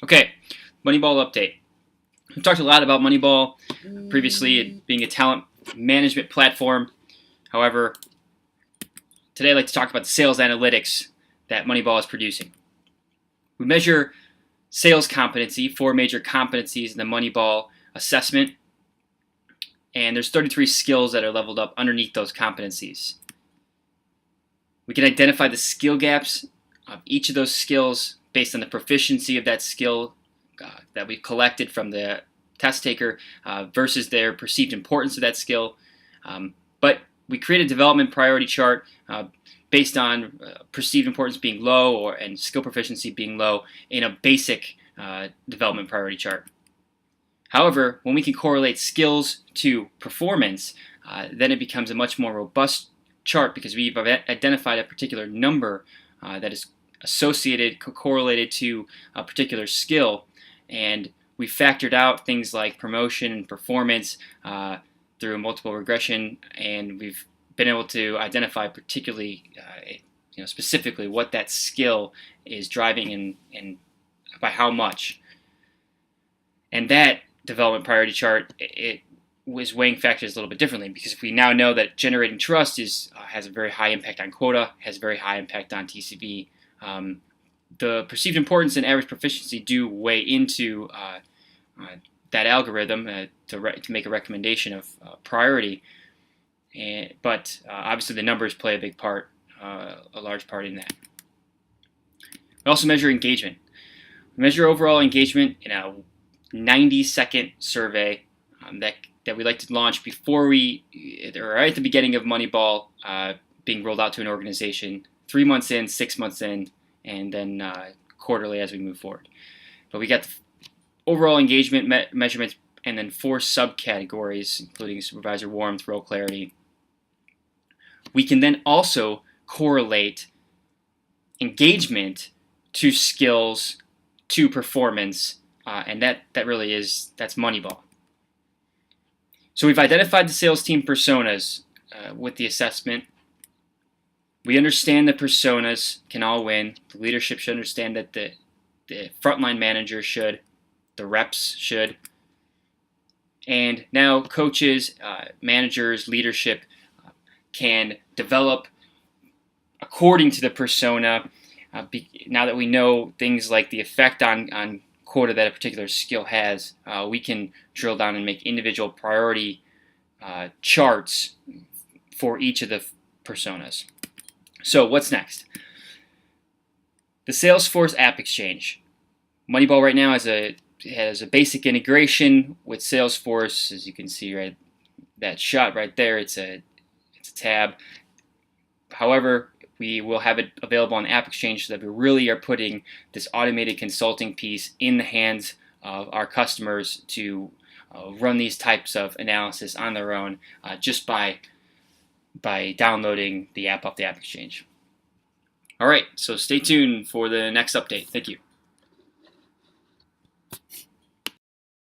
Okay, Moneyball update. We've talked a lot about Moneyball previously, it being a talent management platform. However, today I'd like to talk about the sales analytics that Moneyball is producing. We measure sales competency, 4 major competencies in the Moneyball assessment, and there's 33 skills that are leveled up underneath those competencies. We can identify the skill gaps of each of those skills based on the proficiency of that skill that we've collected from the test taker versus their perceived importance of that skill. But we create a development priority chart based on perceived importance being low and skill proficiency being low in a basic development priority chart. However, when we can correlate skills to performance, then it becomes a much more robust chart because we've identified a particular number that is associated, correlated to a particular skill, and we factored out things like promotion and performance through multiple regression, and we've been able to identify particularly, specifically what that skill is driving and by how much. And that development priority chart, it was weighing factors a little bit differently because if we now know that generating trust has a very high impact on quota, has a very high impact on TCV, the perceived importance and average proficiency do weigh into that algorithm to make a recommendation of priority. But obviously the numbers play a big part, a large part in that. We also measure engagement. We measure overall engagement in a 90-second survey that we like to launch before or right at the beginning of Moneyball being rolled out to an organization, 3 months in, 6 months in, and then quarterly as we move forward. But we got the overall engagement measurements and then 4 subcategories, including supervisor warmth, role clarity. We can then also correlate engagement to skills, to performance, and that's Moneyball. So we've identified the sales team personas with the assessment. We understand the personas can all win. The leadership should understand that the frontline manager should, the reps should, and now coaches, managers, leadership can develop according to the persona. Now that we know things like the effect on quota that a particular skill has, we can drill down and make individual priority charts for each of the personas. So what's next? The Salesforce AppExchange. Moneyball right now has a basic integration with Salesforce, as you can see right, that shot right there. It's a tab. However, we will have it available on AppExchange so that we really are putting this automated consulting piece in the hands of our customers to run these types of analysis on their own just by downloading the app off the AppExchange. All right, so stay tuned for the next update. Thank you.